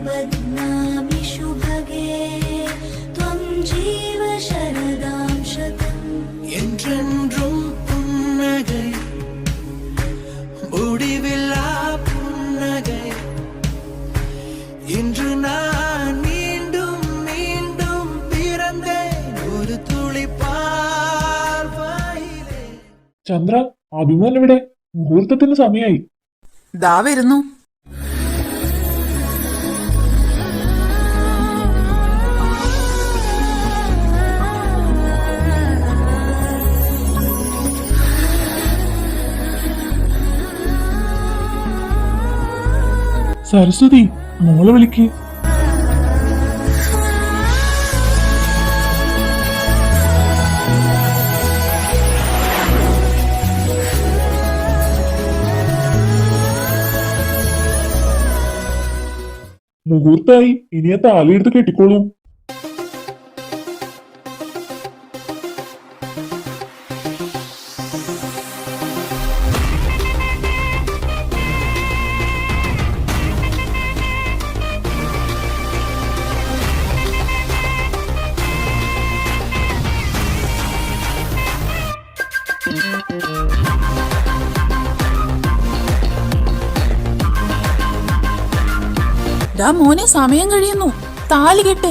बध्नामि शुभगे त्वं जीव शरदां शतम् என்றென்றும் புன்னகை முடிவில்லா புன்னகை இன்று நான் மீண்டும் மீண்டும் பிறந்தேன் ஒரு துளி பார்வையிலே. ചന്ദ്ര, അഭിമാൻ ഇവിടെ? മുഹൂർത്തത്തിന് സമയായി. ദാ വരുന്നു. സരസ്വതി, മോളെ വിളിക്ക്. മുഹൂർത്തായി, ഇനി ആ താലിയെടുത്ത് കെട്ടിക്കോളൂ. ഡാ മോനെ, സമയം കഴിയുന്നു, താലി കെട്ട്.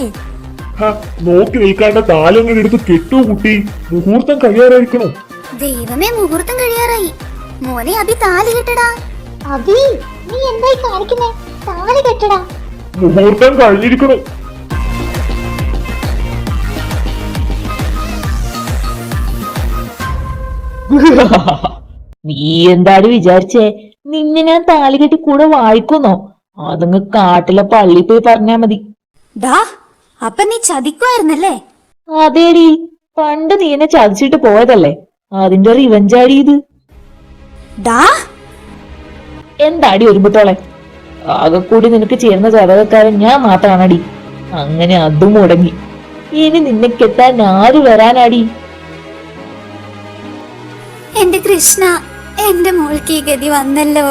നോക്കി നിൽക്കാണ്ട താലി അങ്ങനെ എടുത്ത് കെട്ടു കുട്ടി. മുഹൂർത്തം കഴിയാറായിരിക്കണോ? ദൈവമേ, മുഹൂർത്തം കഴിയാറായി. മോനെ അഭി, താലി കെട്ടടാ. അഭി, നീ എന്തായി കാണിക്കുന്നേ? താലി കെട്ടടാ. മുഹൂർത്തം കഴിഞ്ഞിരിക്കണോ? നീ എന്താടി വിചാരിച്ചേ? നിന്നെ ഞാൻ താലി കെട്ടി കൂടെ വായിക്കുന്നോ? അതങ്ങ് കാട്ടിലെ പള്ളി പോയി പറഞ്ഞാ മതി. ഡാ, അപ്പൊ നീ ചതിക്കുവായിരുന്നല്ലേ? അതേടി, പണ്ട് നീ എന്നെ ചതിച്ചിട്ട് പോയതല്ലേ, അതിന്റെ റിവഞ്ചാടി ഇത്. ഡാ, എന്താടി ഒരുമ്പത്തോളെ? ആകെ കൂടി നിനക്ക് ചേർന്ന ചതകക്കാരൻ ഞാൻ മാത്രമാണടി. അങ്ങനെ അതും മുടങ്ങി. ഇനി നിന്നെ കെട്ടാൻ ആര് വരാനാടി? എന്റെ കൃഷ്ണ, എന്റെ മോൾക്ക് ഈ ഗതി വന്നല്ലോ.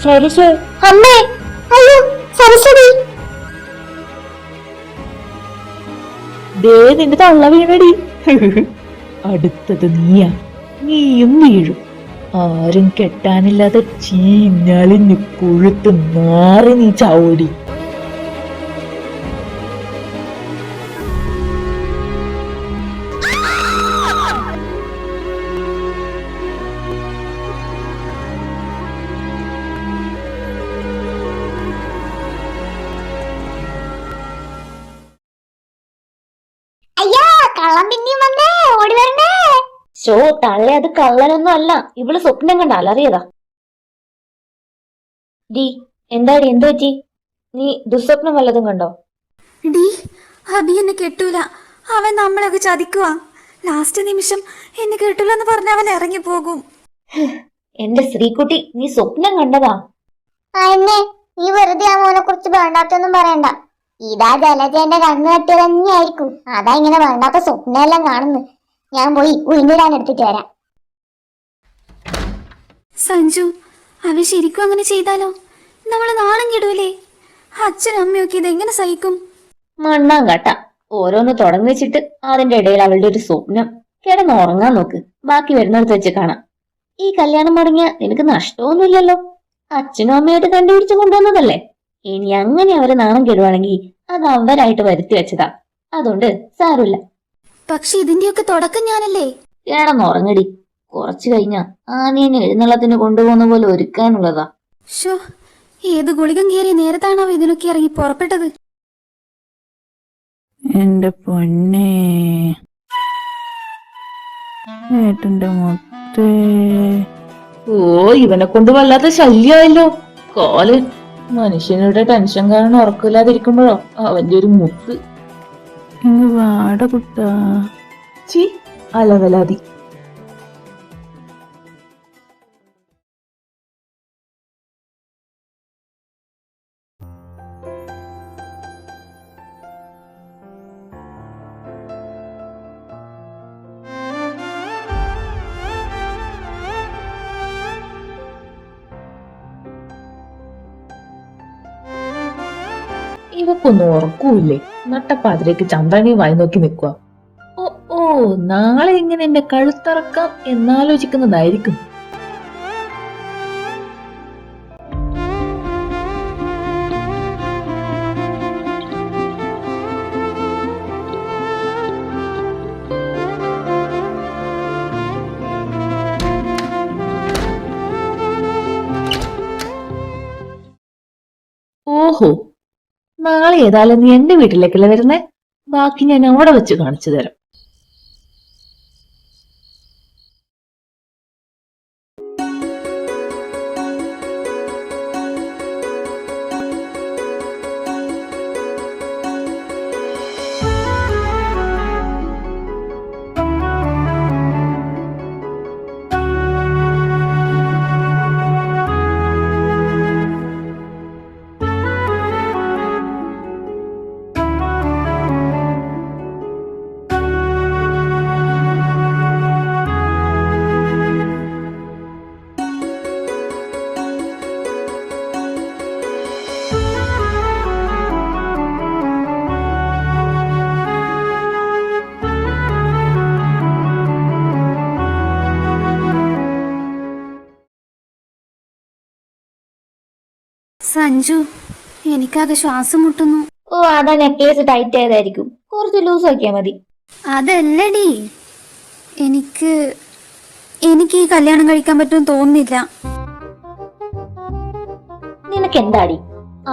സരസോ, അമ്മേ, അയ്യോ സരസ്വതി. ദേ നിന്റെ തള്ള വീണടി. അടുത്തത് നീയാ, നീയും വീഴും. ആരും കെട്ടാനില്ലാതെ ചീഞ്ഞാലിഞ്ഞ് പുഴുത്ത് നാറി നീ ചാവോടി. അയ്യാ, കള്ളം പിന്നെയും വന്നേ, ഓടി വരണേ. ഷോ തള്ളെ, അത് കള്ളനൊന്നും അല്ല, ഇവള് സ്വപ്നം കണ്ട അലറിയതാ. ഡി, എന്താടി, എന്തു പറ്റി? നീ ദുസ്വപ്നം വല്ലതും കണ്ടോ? ഡി, അഭി എന്നെ കെട്ടൂല. അവൻ നമ്മളൊക്കെ ചതിക്കുവാ. ലാസ്റ്റ് നിമിഷം എന്നെ കെട്ടൂലെന്ന് പറഞ്ഞ അവൻ ഇറങ്ങി പോകും. എന്റെ ശ്രീകുട്ടി, നീ സ്വപ്നം കണ്ടതാ. നീ വെറുതെ ആ മോനെ കുറിച്ച് വേണ്ടാത്തൊന്നും പറയണ്ട. ഇതാ ജലജന്റെ കണ്ണ് കെട്ടിയത് തന്നെയായിരിക്കും. അതാ ഇങ്ങനെ വേണ്ടാത്ത സ്വപ്നമെല്ലാം കാണുന്നു. ഞാൻ പോയി ഉഴിഞ്ഞിടാൻ എടുത്തിട്ട് വരാം. സഞ്ജു, അവൻ ശരിക്കും അങ്ങനെ ചെയ്താലോ? നമ്മള് നാണം കിടൂലേ? അച്ഛനും അമ്മയൊക്കെ ഇതെങ്ങനെ സഹിക്കും? മണ്ണാൻ കട്ട ഓരോന്ന് തുടങ്ങി വെച്ചിട്ട് അതിന്റെ ഇടയിൽ അവളുടെ ഒരു സ്വപ്നം. കിടന്നുറങ്ങാൻ നോക്ക്, ബാക്കി വരുന്നിടത്ത് വെച്ച് കാണാം. ഈ കല്യാണം മുടങ്ങിയ നിനക്ക് നഷ്ടമൊന്നുമില്ലല്ലോ. അച്ഛനും അമ്മയായിട്ട് കണ്ടുപിടിച്ച് കൊണ്ടുവന്നതല്ലേ. ഇനി അങ്ങനെ അവര് നാണം കെടുവാണെങ്കിൽ അത് അവരായിട്ട് വരുത്തി വെച്ചതാ. അതുകൊണ്ട് സാരമില്ല. പക്ഷെ ഇതിന്റെയൊക്കെ തുടക്കം ഞാനല്ലേ. കിടന്നുറങ്ങടി. കുറച്ചു കഴിഞ്ഞാ ആനേനെ എഴുന്നള്ളത്തിന് കൊണ്ടുപോകുന്ന പോലെ ഒരുക്കാനുള്ളതാ. ഷോ, ഏത് ഗുളികം കയറിയ നേരത്താണോ ഇതിനൊക്കെ ഇറങ്ങി പുറപ്പെട്ടത്? എന്റെ പൊന്നേ, ഏട്ടന്റെ മുത്തേ. ഓ, ഇവനെ കൊണ്ട് വല്ലാത്ത ശല്യമായല്ലോ. കോല് മനുഷ്യനുടെ ടെൻഷൻ കാരണം ഉറക്കില്ലാതിരിക്കുമ്പോഴോ അവന്റെ ഒരു മുത്ത്. ഇങ്ങ് വാട കുട്ടാ. ചി, അലവലാതി. ഇവക്കൊന്നും ഉറക്കൂല്ലേ? നട്ടപ്പാതിരേക്ക് ചന്ദ്രനെ വായി നോക്കി നിൽക്കുക. ഓ ഓ, നാളെ എങ്ങനെ എന്റെ കഴുത്തറക്കാം എന്നാലോചിക്കുന്നതായിരിക്കും. ഓഹോ, നാളെ ഏതായാലും നീ എന്റെ വീട്ടിലേക്കല്ലേ വരുന്നേ? ബാക്കി ഞാൻ അവിടെ വെച്ച് കാണിച്ചു തരാം. സഞ്ജു, എനിക്കാകെ ശ്വാസം മുട്ടുന്നു. ഓ, അതാ നെക്ലേസ് ടൈറ്റ് ആയതായിരിക്കും. കുറച്ച് ലൂസ് ആക്കിയാ മതി. അതല്ലടി, എനിക്ക് ഈ കല്യാണം കഴിക്കാൻ പറ്റുമെന്ന് തോന്നുന്നില്ല. നിനക്ക് എന്താടി?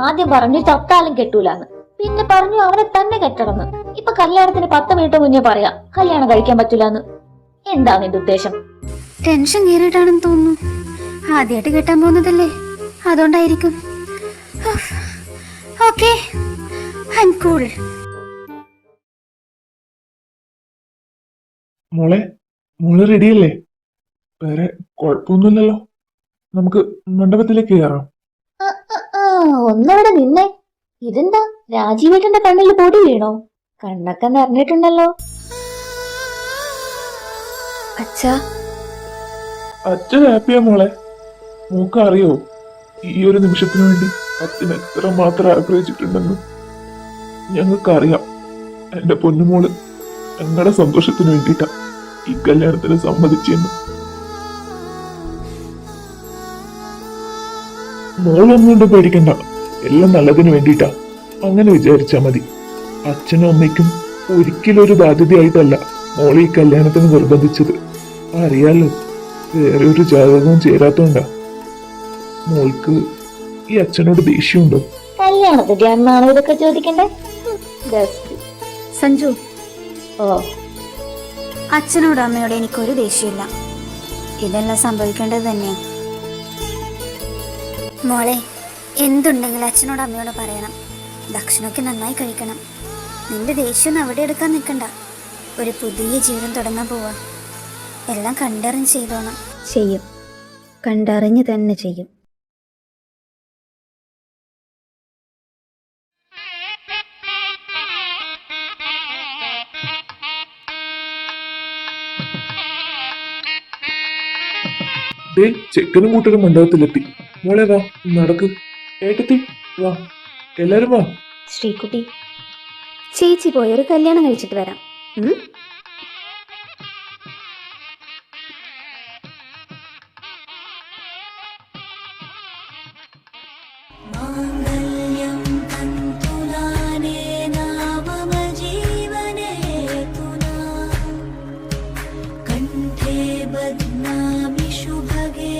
ആദ്യം പറഞ്ഞു ചത്താലും കെട്ടൂലാന്ന്, പിന്നെ പറഞ്ഞു അവനെ തന്നെ കെട്ടണമെന്ന്. ഇപ്പൊ കല്യാണത്തിന് 10 മിനിറ്റ് മുന്നേ പറയാ കല്യാണം കഴിക്കാൻ പറ്റൂലെന്ന്. എന്താ നിന്റെ ഉദ്ദേശം? ടെൻഷൻ കയറിയിട്ടാണെന്ന് തോന്നുന്നു. ആദ്യമായിട്ട് കെട്ടാൻ പോകുന്നതല്ലേ, അതുകൊണ്ടായിരിക്കും. Okay, I am cool. മോളെ റെഡിയല്ലേ? വേറെ കുഴപ്പമൊന്നുമില്ലല്ലോ? നമുക്ക് മണ്ഡപത്തിലേക്ക് കയറാം. ഒന്നവിടെ നിന്നേ. ഇതെന്താ, രാജീവേട്ടന്റെ കണ്ണിൽ പൊടി വീണോ? കണ്ണൊക്കെ നിറഞ്ഞിട്ടുണ്ടല്ലോ. അച്ഛാ, അച്ഛൻ ഹാപ്പിയാ മോളെ. മോക്ക് അറിയോ ഈ ഒരു നിമിഷത്തിന് വേണ്ടി അച്ഛൻ എത്ര മാത്രം ആഗ്രഹിച്ചിട്ടുണ്ടെന്ന്? ഞങ്ങൾക്കറിയാം. എന്റെ പൊന്നുമോള് ഞങ്ങളുടെ സന്തോഷത്തിന് വേണ്ടിയിട്ടാ ഈ കല്യാണത്തിന് സമ്മതിച്ചെന്ന്. മോളൊന്നുകൊണ്ട് പേടിക്കണ്ട, എല്ലാം നല്ലതിന് വേണ്ടിയിട്ടാ. അങ്ങനെ വിചാരിച്ചാ മതി. അച്ഛനും അമ്മയ്ക്കും ഒരിക്കലും ഒരു ബാധ്യതയായിട്ടല്ല മോളെ ഈ കല്യാണത്തിന് നിർബന്ധിച്ചത്. അറിയാലോ, വേറെ ഒരു ജാതകവും ചേരാത്തോണ്ടാ. മോൾക്ക് ഈ അച്ഛനോട് ദേഷ്യമുണ്ടോ? കല്യാണത്തിന്റെ അന്നാണോ ഇതൊക്കെ ചോദിക്കണ്ടേ? സഞ്ജു, ഓ, അച്ഛനോടും അമ്മയോടും എനിക്കൊരു ദേഷ്യമില്ല. ഇതെല്ലാം സംഭവിക്കേണ്ടത് തന്നെയാണ്. മോളെ, എന്തുണ്ടെങ്കിലും അച്ഛനോടും അമ്മയോട് പറയണം. ഭക്ഷണമൊക്കെ നന്നായി കഴിക്കണം. നിന്റെ ദേഷ്യമൊന്നും അവിടെ എടുക്കാൻ നിൽക്കണ്ട. ഒരു പുതിയ ജീവിതം തുടങ്ങാൻ പോവാ. എല്ലാം കണ്ടറിഞ്ഞ് ചെയ്തോണം. ചെയ്യും, കണ്ടറിഞ്ഞ് തന്നെ ചെയ്യും. ചെക്കനും കൂട്ടരും മണ്ഡപത്തിലെത്തി. മോളെ വാ, നടക്ക്. ഏട്ടത്തി വാ, എല്ലാരും വാ. ശ്രീകുട്ടി, ചേച്ചി പോയൊരു കല്യാണം കഴിച്ചിട്ട് വരാം. മാംഗല്യം തന്തുലാനേന മമ ജീവനേ തുനാ കണ്ഠേ ബധ്നാമി ശുഭഗേ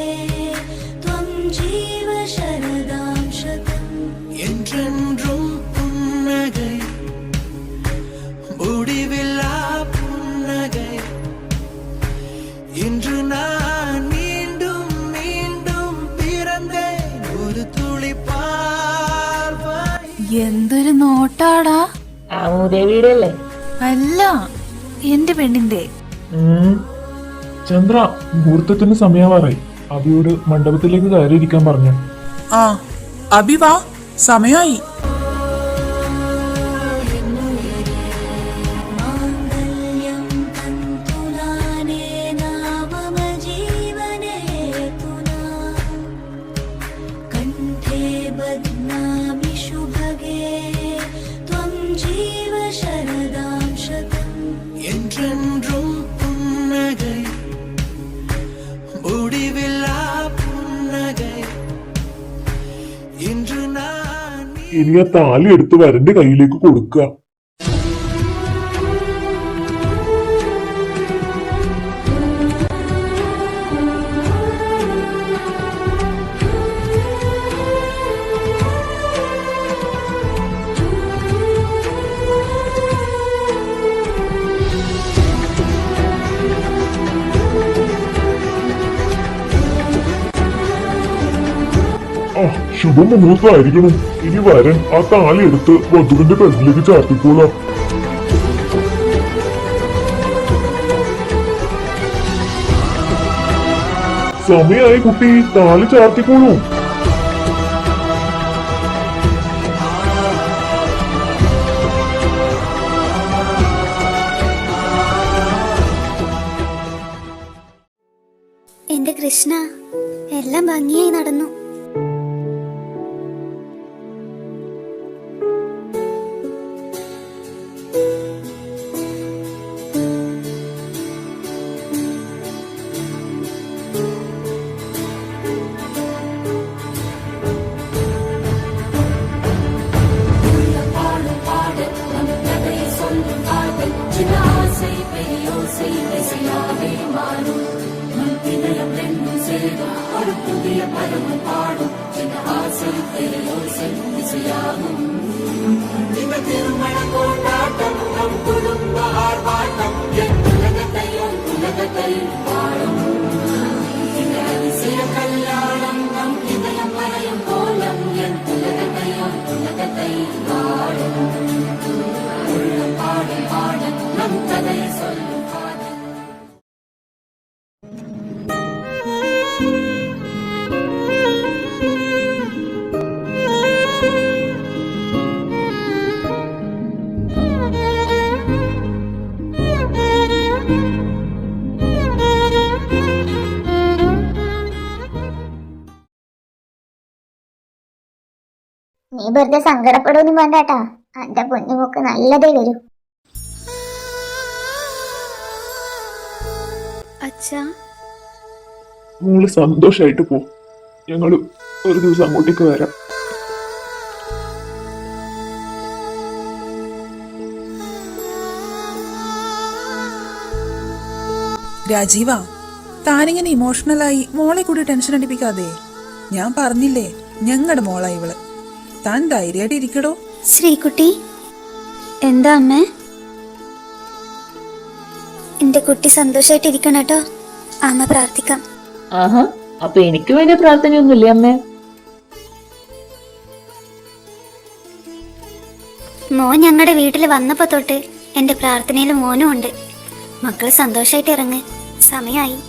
ത്വം ജീവ ശരദാം ശതം. என்றென்றும் புன்னகை முடிவில்லா புன்னகை. இன்று நான் மீண்டும் மீண்டும் பிறந்தேன் ஒரு துளி பார்வை. എന്തൊരു നോട്ടാടാ! ആമൂദേവിയുടെ അല്ലേ? അല്ല, എന്റെ പെണ്ണിന്റെ. ചന്ദ്ര, മുഹൂർത്തത്തിന് സമയമാറായി. അബിയോട് മണ്ഡപത്തിലേക്ക് കയറിയിരിക്കാൻ പറഞ്ഞു. ആ, അബി വാ, സമയമായി. മാംഗല്യം തന്തുലാനേന മമ ജീവനേ തുനാ കണ്ഠേ ബധ്നാമി ശുഭഗേ ഇനി ആ താലി എടുത്ത് വരന്റെ കയ്യിലേക്ക് കൊടുക്കുക. ആ ശുഭമുഹൂർത്തമായിരിക്കണം. ഇനി വരൻ ആ താലി എടുത്ത് വധുവിന്റെ കഴുത്തിലേക്ക് ചാർത്തിക്കോളാം. സമയായി കുട്ടി, താലി ചാർത്തിക്കോളൂ. എന്റെ കൃഷ്ണ, എല്ലാം ഭംഗിയായി നടന്നു. നീ വെറുതെ സങ്കടപ്പെടുവൊന്നും വേണ്ടാട്ടാ. എന്റെ പൊന്നുമൊക്കെ നല്ലതേ വരൂ. അച്ഛാ, മോള് സന്തോഷായിട്ട് പോ. ഞങ്ങള് ഒരു ദിവസം അങ്ങോട്ടേക്ക് വരാം. രാജീവ, താനിങ്ങനെ ഇമോഷണലായി മോളെ കൂടി ടെൻഷൻ അടിപ്പിക്കാതെ. ഞാൻ പറഞ്ഞില്ലേ ഞങ്ങളുടെ മോളാ ഇവള്. താൻ ധൈര്യമായിട്ട് ഇരിക്കടോ. ശ്രീകുട്ടി, എന്താ അമ്മേ? എന്റെ കുട്ടി സന്തോഷായിട്ടിരിക്കണം കേട്ടോ. അമ്മ പ്രാർത്ഥിക്കാം. ആഹാ, അപ്പൊ എനിക്ക് വേണ്ടി പ്രാർത്ഥനയൊന്നുമില്ലേ അമ്മേ? മോൻ ഞങ്ങളുടെ വീട്ടിൽ വന്നപ്പോ തൊട്ട് എന്റെ പ്രാർത്ഥനയിൽ മോനും ഉണ്ട്. മക്കള് സന്തോഷായിട്ട് ഇറങ്ങ്, സമയായി.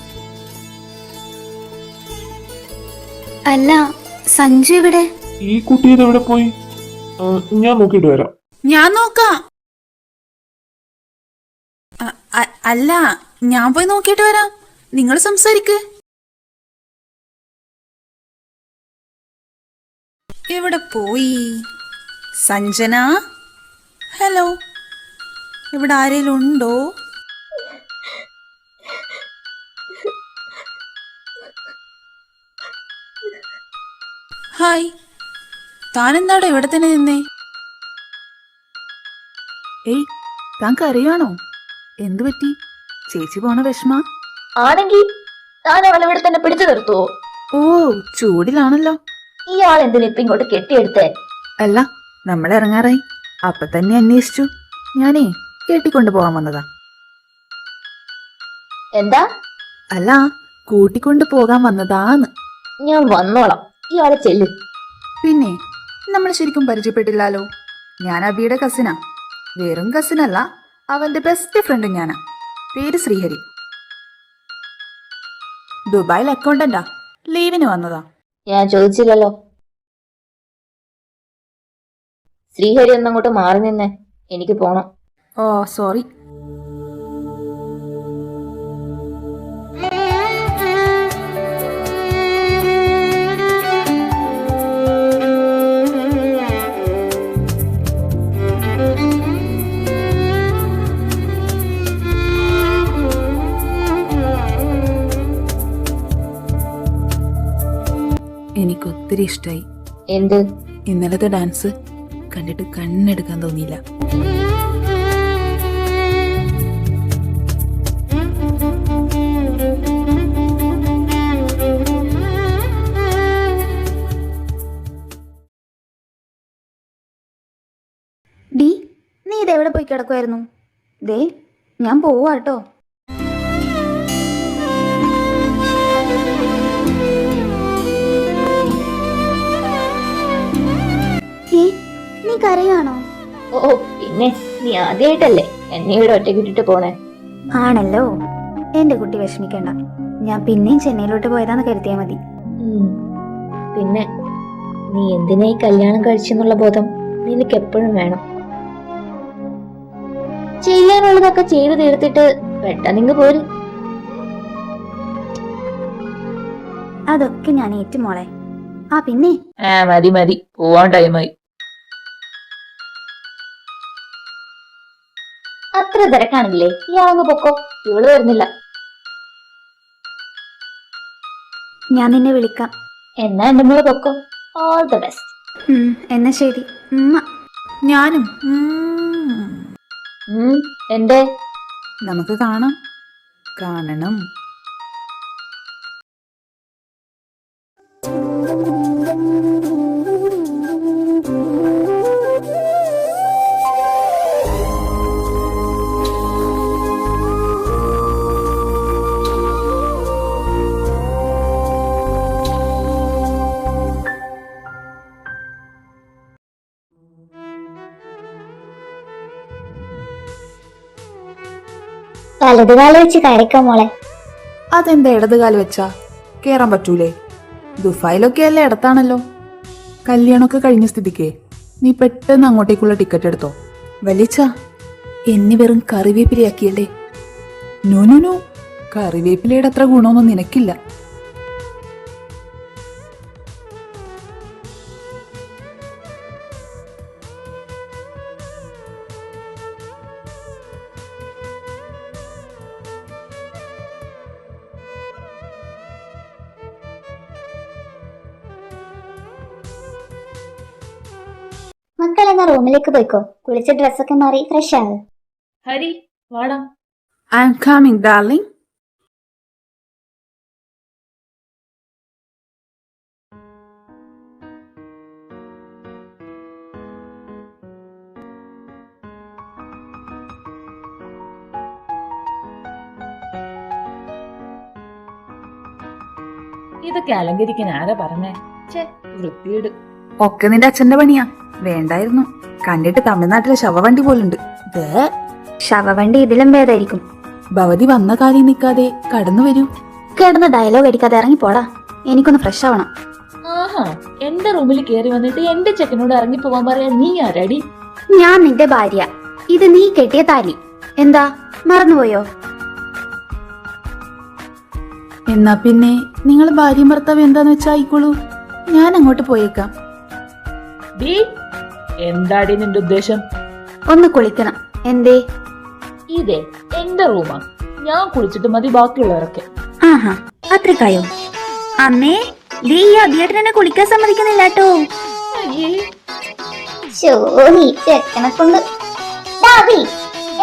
അല്ല, സഞ്ജു ഇവിടെ? ഈ കുട്ടി എവിടെ പോയി? ഞാൻ നോക്കിയിട്ട് വരാം. ഞാൻ നോക്കാം. അല്ല, ഞാൻ പോയി നോക്കിയിട്ട് വരാം. നിങ്ങൾ സംസാരിക്ക്. എവിടെ പോയി സഞ്ജന? ഹലോ, ഇവിടെ ആരെങ്കിലും ഉണ്ടോ? ഹായ്, താനെന്താടോ ഇവിടെ തന്നെ നിന്നേ? ഏയ്, താൻ കരയാണോ? എന്തു പറ്റി? ചേച്ചി പോണ വിഷമ? ആണെങ്കി താൻ അവളെ ഇവിടെ തന്നെ പിടിച്ചു നിർത്തുവോ? ഓ, ചൂടിലാണല്ലോ. ഈ ആൾ എന്തിനാ ഇപ്പൊ ഇങ്ങോട്ട് കെട്ടിയെടുത്തേ? അല്ല, നമ്മൾ ഇറങ്ങാറായി. അപ്പൊ തന്നെ അന്വേഷിച്ചു. ഞാനേ കെട്ടിക്കൊണ്ടു പോവാൻ വന്നതാ. എന്താ? അല്ല, കൂട്ടിക്കൊണ്ടു പോകാൻ വന്നതാന്ന്. ഞാൻ വന്നോളാം, ഇയാളെ ചെല്ല്. പിന്നെ നമ്മൾ ശരിക്കും പരിചയപ്പെട്ടില്ലാലോ. ഞാൻ അബിയുടെ കസിനാ. വെറും കസിനല്ല, അവന്റെ ബെസ്റ്റ് ഫ്രണ്ട് ഞാനാ. പേര് ശ്രീഹരി. ദുബായിൽ അക്കൗണ്ടന്റാ. ലീവിന് വന്നതാ. ഞാൻ ചോദിച്ചില്ലല്ലോ. ശ്രീഹരി ഒന്നങ്ങോട്ട് മാറി നിന്നേ, എനിക്ക് പോണം. ഓ, സോറി. എനിക്കൊത്തിരി ഇഷ്ടായി. എന്ത്? ഇന്നലത്തെ ഡാൻസ് കണ്ടിട്ട് കണ്ണെടുക്കാൻ തോന്നിയില്ല. ഡി, നീ ഇതെവിടെ പോയി കിടക്കുമായിരുന്നു? ദേ, ഞാൻ പോവാട്ടോ. നീ കരയാണോ? ഓ പിന്നെ, നീ ആദ്യമായിട്ടല്ലേ എന്നെ ഇവിടെ ഒറ്റയ്ക്ക് ഇട്ടിട്ട് പോണേ? ആണല്ലോ. എന്റെ കുട്ടി വിഷമിക്കണ്ട, ഞാൻ പിന്നെയും ചെന്നൈയിലോട്ട് പോയതാന്ന് കരുതിയാ മതി. പിന്നെ നീ എന്തിനാ ഈ കല്യാണം കഴിച്ചെന്നുള്ള ബോധം നിനക്ക് എപ്പോഴും വേണം. ചെയ്യാനുള്ളതൊക്കെ ചെയ്തു തീർത്തിട്ട് പെട്ടെന്നിങ്ങ് പോര്. അതൊക്കെ ഞാൻ ഏറ്റു മോളെ. ആ പിന്നെ മതി മതി, പോവാൻ ടൈമായി. അത്ര തിരക്കാണെങ്കിലേ ഇയാളങ്ങ് പൊക്കോ, ഇവള് വരുന്നില്ല. ഞാൻ നിന്നെ വിളിക്കാം. എന്നാ എന്റെ മോള് പൊക്കോ. All the best. എന്നാ ശരി. ഞാനും എന്റെ നമുക്ക് കാണാം, കാണണം. വലതുകാലം വെച്ച് കയറിക്കോ മോളെ. അതെന്താ ഇടതുകാല് വെച്ചാ കേറാൻ പറ്റൂലേ? ദുബായിലൊക്കെ അല്ലേ ഇടത്താണല്ലോ. കല്യാണമൊക്കെ കഴിഞ്ഞ സ്ഥിതിക്ക് നീ പെട്ടെന്ന് അങ്ങോട്ടേക്കുള്ള ടിക്കറ്റ് എടുത്തോ. വലിച്ച എന്നെ വെറും കറിവേപ്പിലയാക്കിയല്ലേ? നോ നോ നോ, കറിവേപ്പിലയുടെ അത്ര ഗുണമൊന്നും നിനക്കില്ല. മക്കൾ എന്നാ റൂമിലേക്ക് പോയിക്കോ. കുളിച്ച ഡ്രസ്സൊക്കെ മാറി ഫ്രഷ് ആകും. ഹരി വാടാ. I am coming darling. ഇതൊക്കെ അലങ്കരിക്കാൻ ആരാ പറഞ്ഞേ? വൃത്തിയിട്. ഒക്കെ നിന്റെ അച്ഛന്റെ പണിയാ. വേണ്ടായിരുന്നു. കണ്ടിട്ട് തമിഴ്നാട്ടിലെ ശവവണ്ടി പോലുണ്ട്. ശവവണ്ടി ഇതിലും ഭേദമായിരിക്കും. ഭവതി വന്ന കാര്യം നിൽക്കാതെ കടന്നു വരൂ. കിടന്ന് ഡയലോഗ് അടിക്കാതെ ഇറങ്ങി പോടാ. എനിക്കൊന്ന് ഫ്രഷ് ആവണം. ആഹാ, എന്റെ റൂമിൽ കയറി വന്നിട്ട് എന്റെ ചെക്കനോട് ഇറങ്ങി പോവാൻ പറയാ നീ ആരാടി? ഞാൻ നിന്റെ ഭാര്യ, ഇത് നീ കെട്ടിയ താലി. എന്താ മറന്നുപോയോ? എന്നാ പിന്നെ നിങ്ങൾ ഭാര്യയും ഭർത്താവ് എന്താന്ന് വെച്ചാ ആയിക്കോളൂ. ഞാൻ അങ്ങോട്ട് പോയേക്കാം. എന്താടി നിന്റെ ഉദ്ദേശം? ഒന്ന് കുളിക്കണം. എന്തേ? ഇതേ എന്റെ റൂമാ, ഞാൻ കുളിച്ചിട്ട് മതി ബാക്കിയുള്ളവരൊക്കെ. ആഹാ, അത്രക്കായോ? അമ്മേ, ദേ ഈ അഭിയേട്ടനെ കുളിക്കാൻ സമ്മതിക്കുന്നില്ല കേട്ടോ. ചെക്കനെ കൊണ്ട്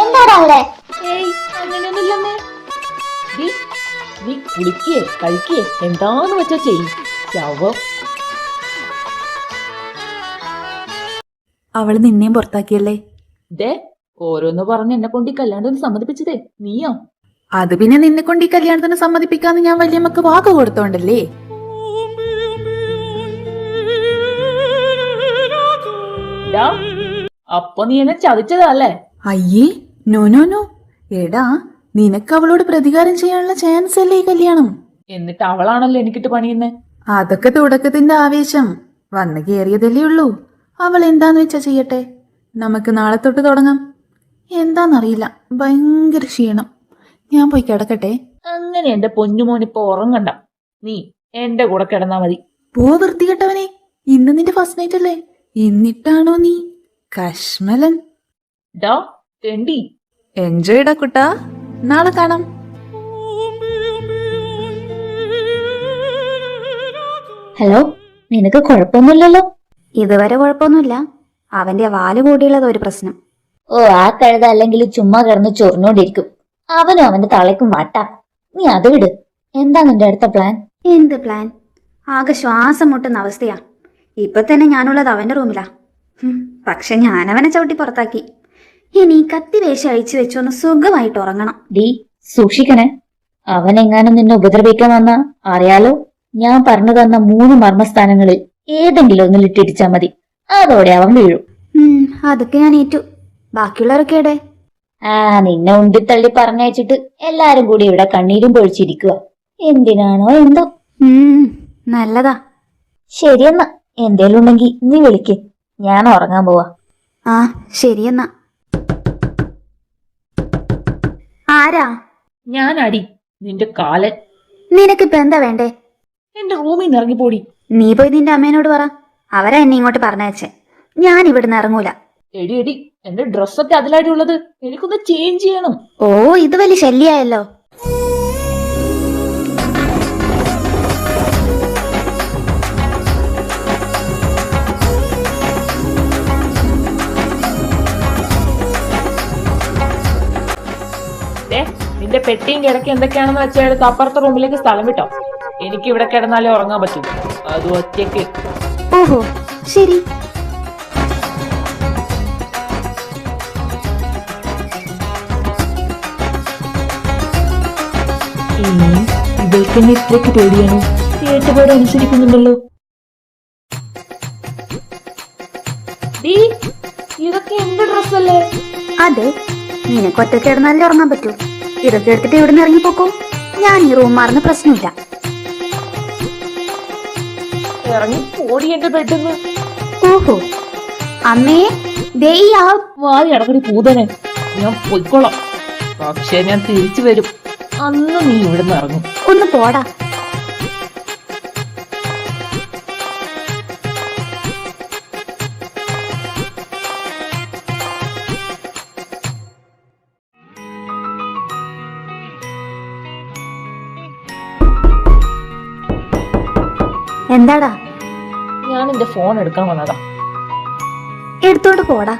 എന്താടാ അവിടെ? അങ്ങനെയൊന്നുമില്ലമ്മേ. നീ കുളിക്കേ കഴിക്കേ എന്താന്ന് വെച്ചാ ചെയ്യും. ശവം. അവള് നിന്നെയും പുറത്താക്കിയല്ലേ? ദേ, ഓരോന്ന് പറഞ്ഞ് എന്നെ കൊണ്ട് ഈ കല്യാണത്തിന് സമ്മതിപ്പിച്ചതേ നീയോ? അത് പിന്നെ നിന്നെ കൊണ്ട് ഈ കല്യാണത്തിന് സമ്മതിപ്പിക്കാന്ന് ഞാൻ വല്യമ്മക്ക് വാക്ക് കൊടുത്തോണ്ടല്ലേ. അപ്പൊ നീ എന്നെ ചതിച്ചതല്ലേ? അയ്യേ, നോ നോ നോ. എടാ, നിനക്ക് അവളോട് പ്രതികാരം ചെയ്യാനുള്ള ചാൻസ് അല്ലേ ഈ കല്യാണം. എന്നിട്ട് അവളാണല്ലോ എനിക്കിട്ട് പണിയുന്നേ. അതൊക്കെ തുടക്കത്തിന്റെ ആവേശം. വന്ന് കേറിയതല്ലേ ഉള്ളൂ. അവൾ എന്താന്ന് വെച്ചാ ചെയ്യട്ടെ. നമുക്ക് നാളെ തൊട്ട് തുടങ്ങാം. എന്താന്നറിയില്ല, ഭയങ്കര ക്ഷീണം. ഞാൻ പോയി കിടക്കട്ടെ. അങ്ങനെ എന്റെ പൊന്നുമോനിപ്പോ ഉറങ്ങണ്ട. നീ എന്റെ കൂടെ കിടന്നാ മതി. പോ വൃത്തികെട്ടവനെ, ഇന്ന് നിന്റെ ഫസ്റ്റ് നൈറ്റ് അല്ലേ? എന്നിട്ടാണോ നീ കശ്മലൻ? തെണ്ടി. എൻജോയ് ഡാ കുട്ടാ. നാളെ കാണാം. ഹലോ, നിനക്ക് കുഴപ്പമൊന്നുമില്ലല്ലോ? ഇതുവരെ കുഴപ്പമൊന്നുമില്ല. അവന്റെ വാല് കൂടിയുള്ളത് ഒരു പ്രശ്നം. ഓ, ആ കഴുത അല്ലെങ്കിൽ ചുമ്മാ കിടന്ന് ചൊറിഞ്ഞോണ്ടിരിക്കും. അവനും അവന്റെ തളയ്ക്കും വട്ട. നീ അത് വിട്. എന്താ നിന്റെ അടുത്ത പ്ലാൻ? എന്ത് പ്ലാൻ? ആകെ ശ്വാസം മുട്ടുന്ന അവസ്ഥയാ. ഇപ്പൊ തന്നെ ഞാനുള്ളത് അവന്റെ റൂമിലാ. പക്ഷെ ഞാൻ അവനെ ചവിട്ടി പുറത്താക്കി. ഇനി കത്തി വേഷം അഴിച്ചു വെച്ചൊന്ന് സുഖമായിട്ട് ഉറങ്ങണം. ഡി, സൂക്ഷിക്കണേ. അവനെങ്ങാനും നിന്നെ ഉപദ്രവിക്കാൻ വന്നാ അറിയാലോ. ഞാൻ പറഞ്ഞു തന്ന 3 മർമ്മസ്ഥാനങ്ങളിൽ ഏതെങ്കിലും ഒന്നിൽ ഇട്ടിടിച്ചാ മതി. അതോടെ അവൻ വീഴും. അതൊക്കെ ഞാൻ ഏറ്റു. ബാക്കിയുള്ളവരൊക്കെ എവിടെ? നിന്നെ ഉണ്ടിത്തള്ളി പറഞ്ഞയച്ചിട്ട് എല്ലാരും കൂടി ഇവിടെ കണ്ണീരും പൊഴിച്ചിരിക്കുക. എന്തിനാണോ എന്തോ. നല്ലതാ. ശരിയെന്നാ, എന്തേലും ഉണ്ടെങ്കി നീ വിളിക്ക്. ഞാൻ ഉറങ്ങാൻ പോവാ. ആ ശരിയെന്നാ. ആരാ? ഞാൻ അടി നിന്റെ കാലൻ. നിനക്കിപ്പോ എന്താ വേണ്ടേ? എന്റെ റൂമിൽ നിന്ന് ഇറങ്ങിപ്പോടി. നീ പോയി നിന്റെ അമ്മേനോട് പറ. അവരാ എന്നെ ഇങ്ങോട്ട് പറഞ്ഞയച്ചേ. ഞാൻ ഇവിടുന്ന് ഇറങ്ങൂല. എടി എടി, എന്റെ ഡ്രസ്സൊക്കെ അതിലായിട്ടുള്ളത്. എനിക്കൊന്ന് ചേഞ്ച് ചെയ്യണം. ഓ, ഇത് വലിയ ശല്യായല്ലോ. നിന്റെ പെട്ടിയും കിടക്കി എന്തൊക്കെയാണെന്ന് വെച്ചാൽ എടുത്ത് അപ്പുറത്തെ റൂമിലേക്ക് സ്ഥലം വിട്ടോ. എനിക്ക് ഇവിടെ കിടന്നാലേ ഉറങ്ങാൻ പറ്റൂ. അത് ഒറ്റയ്ക്ക്. ഓഹോ, ശരി. ഇവൾക്ക് എന്നെ ഇത്രയ്ക്ക് പേടിയാണോ? കേട്ടുപാട് അനുസരിക്കുന്നുണ്ടല്ലോ. ഇതൊക്കെ എന്റെ ഡ്രസ്സല്ലേ? അതെ, നിനക്ക് ഒറ്റയ്ക്ക് കിടന്നാലേ ഉറങ്ങാൻ പറ്റൂ. ഇതൊക്കെ എടുത്തിട്ട് ഇവിടുന്ന് ഇറങ്ങിപ്പോക്കോ. ഞാൻ ഈ റൂം മാറുന്ന പ്രശ്നമില്ല. ഇറങ്ങി പോടി എന്റെ ബെഡിന്ന്. ഓഹോ, അമ്മേ, ദേ വായി അടക്കടി പൂതനെ. ഞാൻ പൊയ്ക്കോളാം. പക്ഷെ ഞാൻ തിരിച്ചു വരും. അന്ന് നീ ഇവിടുന്ന് ഇറങ്ങും. ഒന്ന് പോടാ. എന്താടാ? ഞാൻ എന്റെ ഫോൺ എടുക്കാൻ വന്നതാ. എടുത്തോണ്ട് പോടാ.